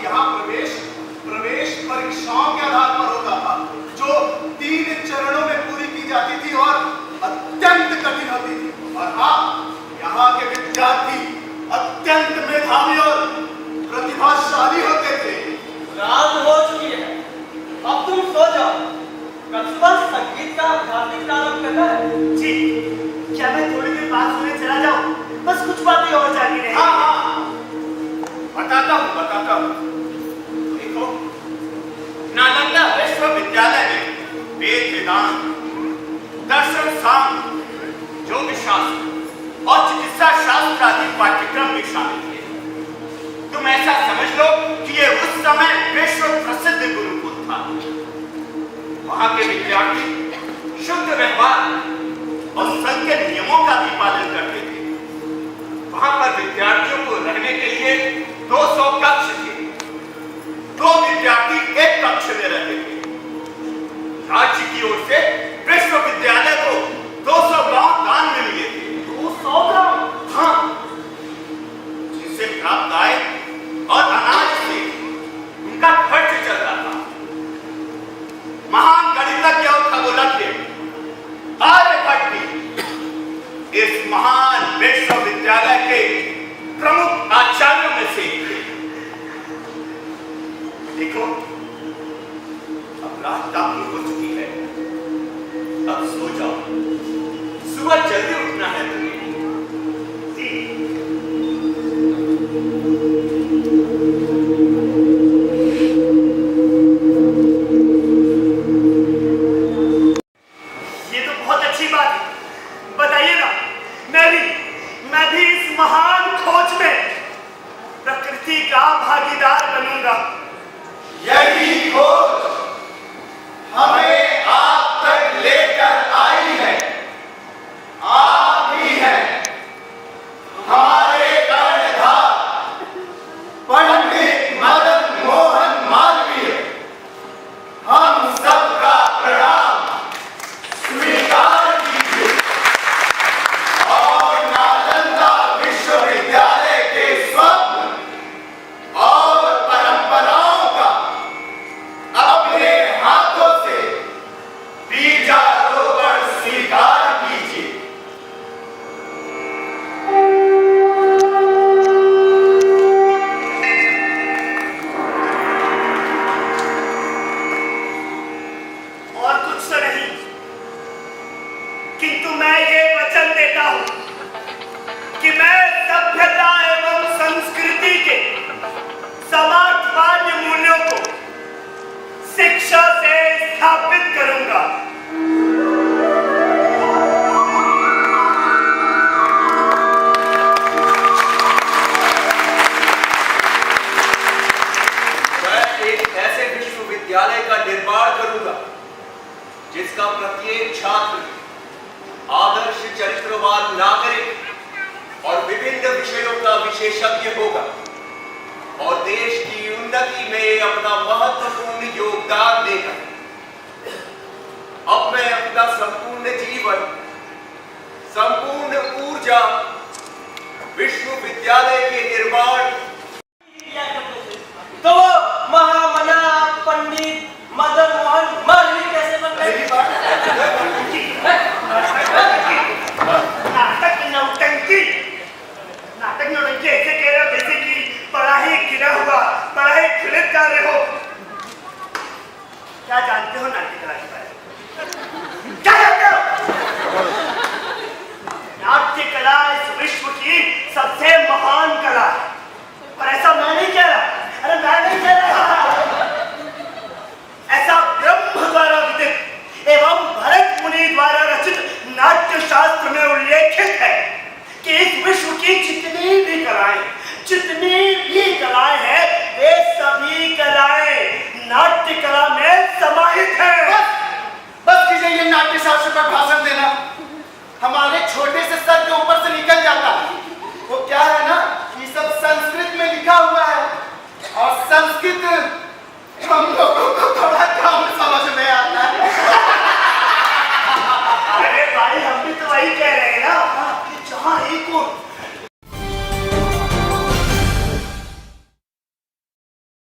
यहाँ प्रवेश परीक्षाओं के आधार पर होता था, जो 3 चरणों में पूरी की जाती थी और अत्यंत कठिन होती थी। और हाँ, यहाँ के विद्यार्थी अत्यंत मेधावी और प्रतिभाशाली होते थे। रात हो चुकी है, अब तुम सो जाओ। कल सुबह संगीत का अभ्यास प्रारंभ करना है। जी, क्या मैं थोड़ी देर बाद सोने चला जाऊं? बस कुछ बातें और जाननी रहेंगी। हाँ, बताता हूँ। देखो, नालंदा विश्वविद्यालय में वेद वेदांत, दर्शन शास्त्र, ज्योतिष शास्त्र और चिकित्सा शास्त्र आदि पाठ्यक्रम भी शामिल थे। तुम ऐसा समझ लो कि ये उस समय विश्व प्रसिद्ध गुरुकुल था। वहां के विद्यार्थी शुद्ध व्यवहार और संघ के नियमों का भी पालन करते थे। वहां पर विद्यार्थियों को रहने के लिए 200 कक्ष थे। 2 विद्यार्थी एक कक्ष में रहते थे। राज्य की ओर से विश्वविद्यालय को 200 गांव दान में मिले थे। 200 गांव? हाँ, जिनसे प्राप्त आय और अनाज से उनका खर्च चल रहा था। महान गणितज्ञ और खगोलज्ञ आर्यभट्ट भी इस महान विश्वविद्यालय के प्रमुख आचार्यों में से थे। देखो, अब रात काफी हो चुकी है, अब सो जाओ। सुबह जल्दी उठना है तुम्हें। ये तो बहुत अच्छी बात है। बताइए ना, मैं भी इस महान खोज में प्रकृति का भागीदार बनूंगा। यही खोज हमें आप तक लेकर आई है, आप ही हैं हमारे कर्णधार पंडित मदन मोहन मालवीय। हम सबका प्रणाम स्वीकार कीजिए और नालंदा विश्वविद्यालय के स्वप्न और परंपराओं का अपने हाथों से बीजारोपण स्वीकार कीजिए। और कुछ तो नहीं, किंतु मैं ये वचन देता हूं कि मैं सभ्यता एवं संस्कृति के समाजवादी मूल्यों को शिक्षा से स्थापित करूंगा। मैं एक ऐसे विश्वविद्यालय का निर्माण करूंगा जिसका प्रत्येक छात्र आदर्श चरित्रवान नागरिक और विभिन्न विषयों का विशेषज्ञ होगा और देश की उन्नति में अपना महत्वपूर्ण योगदान देगा। अब मैं अपना संपूर्ण जीवन, संपूर्ण ऊर्जा विश्वविद्यालय के निर्माण तो महामना पंडित मदन मोहन मालवीय कैसे बन गए? नाटक नौटंकी ऐसे कह रहे हो जैसे कि पढ़ाई गिरा हुआ, पढ़ाई खिलत जा रहे हो। क्या जानते हो नाट्य कला के बारे में? क्या जानते हो? नाट्य कला इस विश्व की सबसे महान कला है। पर ऐसा मैं नहीं कह रहा। अरे मैं नहीं कह रहा, ऐसा ब्रह्म द्वारा विदित एवं भरत मुनि द्वारा रचित नाट्य शास्त्र में उल्लेखित है कि इस विश्व की जितनी भी कलाएं हैं, वे सभी कलाएं नाट्य कला में समाहित है। बस कीजिए ये नाट्य शास्त्र पर भाषण देना, हमारे छोटे से सर के ऊपर से निकल जाता है। वो क्या है ना